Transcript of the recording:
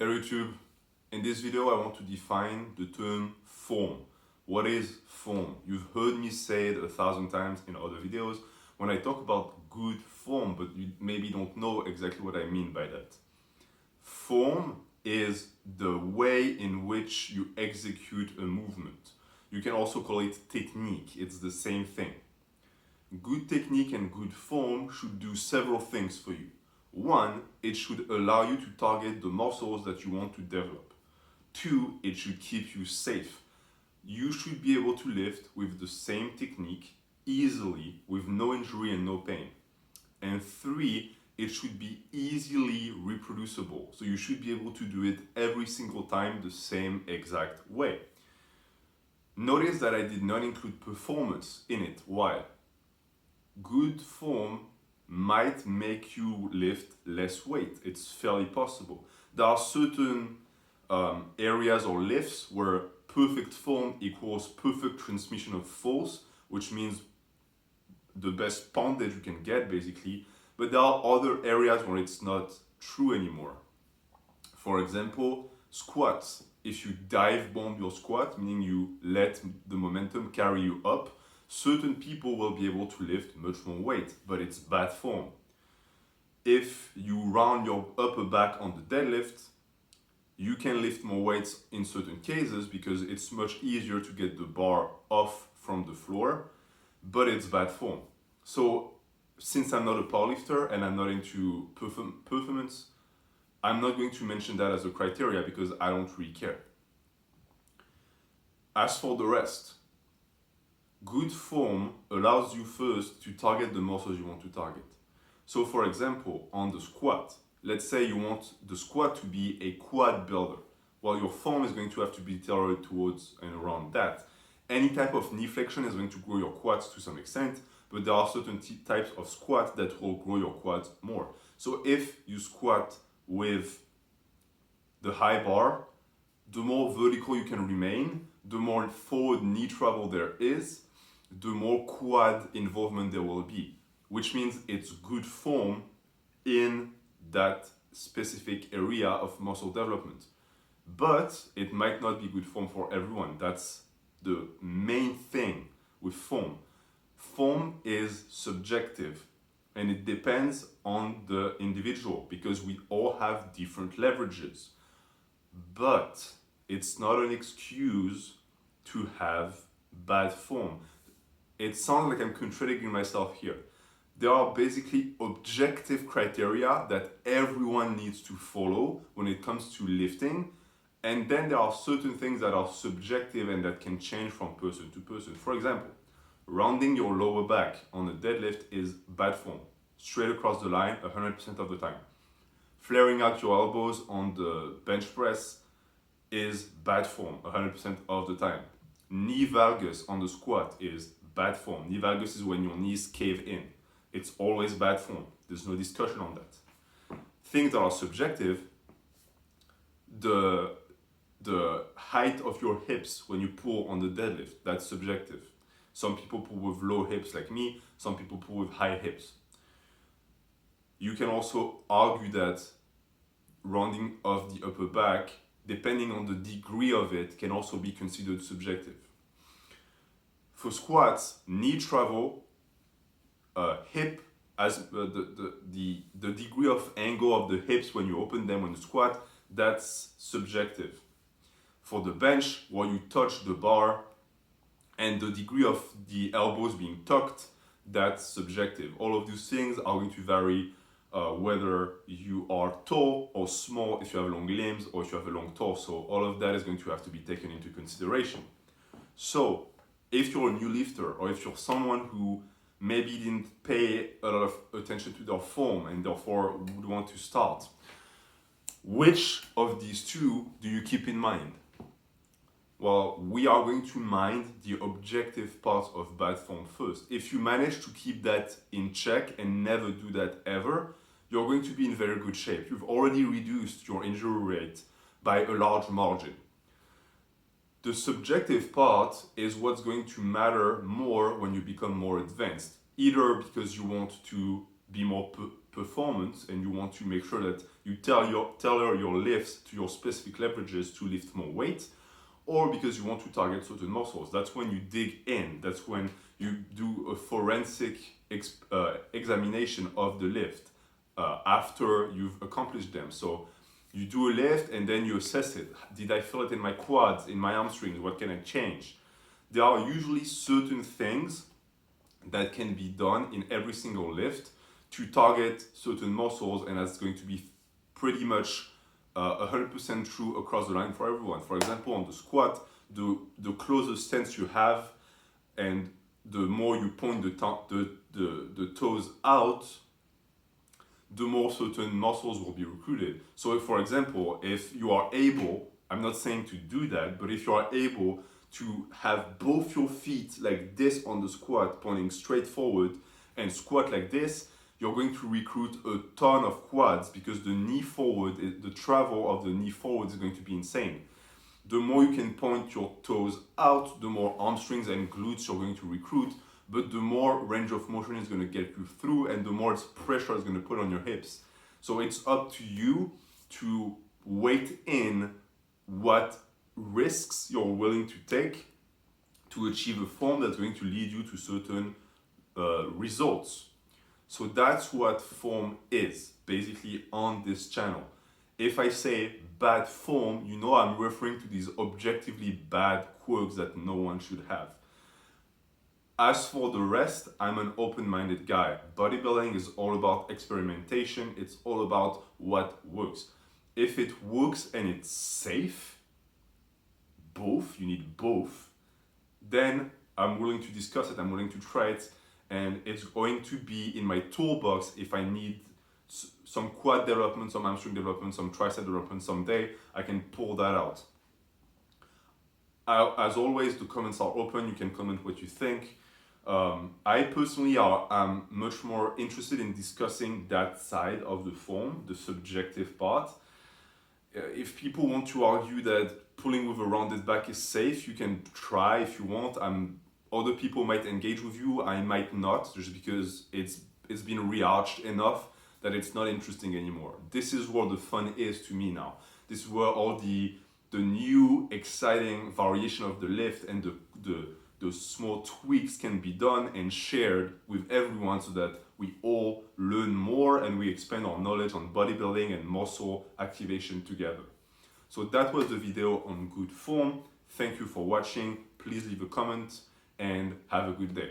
Hello YouTube. In this video I want to define the term form. What is form? You've heard me say it 1,000 times in other videos when I talk about good form, but you maybe don't know exactly what I mean by that. Form is the way in which you execute a movement. You can also call it technique, it's the same thing. Good technique and good form should do several things for you. One, it should allow you to target the muscles that you want to develop. Two, it should keep you safe. You should be able to lift with the same technique easily with no injury and no pain. And three, it should be easily reproducible. So you should be able to do it every single time the same exact way. Notice that I did not include performance in it. Why? Good form might make you lift less weight. It's fairly possible. There are certain areas or lifts where perfect form equals perfect transmission of force, which means the best pound that you can get basically. But there are other areas where it's not true anymore. For example, squats. If you dive bomb your squat, meaning you let the momentum carry you up, certain people will be able to lift much more weight, but it's bad form. If you round your upper back on the deadlift, you can lift more weights in certain cases because it's much easier to get the bar off from the floor, but it's bad form. So since I'm not a powerlifter and I'm not into performance, I'm not going to mention that as a criteria because I don't really care. As for the rest, good form allows you first to target the muscles you want to target. So for example, on the squat, let's say you want the squat to be a quad builder. Well, your form is going to have to be tailored towards and around that. Any type of knee flexion is going to grow your quads to some extent, but there are certain types of squat that will grow your quads more. So if you squat with the high bar, the more vertical you can remain, the more forward knee travel there is, the more quad involvement there will be, which means it's good form in that specific area of muscle development. But it might not be good form for everyone. That's the main thing with form. Form is subjective and it depends on the individual because we all have different leverages. But it's not an excuse to have bad form. It sounds like I'm contradicting myself here. There are basically objective criteria that everyone needs to follow when it comes to lifting. And then there are certain things that are subjective and that can change from person to person. For example, rounding your lower back on a deadlift is bad form, straight across the line 100% of the time. Flaring out your elbows on the bench press is bad form 100% of the time. Knee valgus on the squat is bad form. Knee valgus is when your knees cave in. It's always bad form. There's no discussion on that. Things that are subjective, the height of your hips when you pull on the deadlift, that's subjective. Some people pull with low hips like me, some people pull with high hips. You can also argue that rounding off the upper back, depending on the degree of it, can also be considered subjective. For squats, knee travel, hip, as the degree of angle of the hips when you open them on the squat, that's subjective. For the bench, where you touch the bar and the degree of the elbows being tucked, that's subjective. All of these things are going to vary whether you are tall or small, if you have long limbs or if you have a long torso. All of that is going to have to be taken into consideration. So if you're a new lifter or if you're someone who maybe didn't pay a lot of attention to their form and therefore would want to start, which of these two do you keep in mind? Well, we are going to mind the objective part of bad form first. If you manage to keep that in check and never do that ever, you're going to be in very good shape. You've already reduced your injury rate by a large margin. The subjective part is what's going to matter more when you become more advanced, either because you want to be more performance, and you want to make sure that you tailor your lifts to your specific leverages to lift more weight, or because you want to target certain muscles. That's when you dig in. That's when you do a forensic examination of the lift after you've accomplished them. So you do a lift and then you assess it. Did I feel it in my quads, in my hamstrings? What can I change? There are usually certain things that can be done in every single lift to target certain muscles, and that's going to be pretty much 100% true across the line for everyone. For example, on the squat, the closer stance you have and the more you point the toes out, the more certain muscles will be recruited. So if, for example, if you are able, I'm not saying to do that, but if you are able to have both your feet like this on the squat, pointing straight forward, and squat like this, you're going to recruit a ton of quads, because the knee forward, the travel of the knee forward is going to be insane. The more you can point your toes out, the more hamstrings and glutes you're going to recruit, but the more range of motion is going to get you through, and the more pressure is going to put on your hips. So it's up to you to weight in what risks you're willing to take to achieve a form that's going to lead you to certain results. So that's what form is, basically, on this channel. If I say bad form, you know I'm referring to these objectively bad quirks that no one should have. As for the rest, I'm an open-minded guy. Bodybuilding is all about experimentation. It's all about what works. If it works and it's safe, you need both, then I'm willing to discuss it, I'm willing to try it, and it's going to be in my toolbox if I need some quad development, some hamstring development, some tricep development someday. I can pull that out. As always, the comments are open. You can comment what you think. I personally am much more interested in discussing that side of the form, the subjective part. If people want to argue that pulling with a rounded back is safe, you can try if you want. Other people might engage with you, I might not, just because it's been rearched enough that it's not interesting anymore. This is where the fun is to me now. This is where all the new exciting variation of the lift and the small tweaks can be done and shared with everyone, so that we all learn more and we expand our knowledge on bodybuilding and muscle activation together. So that was the video on good form. Thank you for watching. Please leave a comment and have a good day.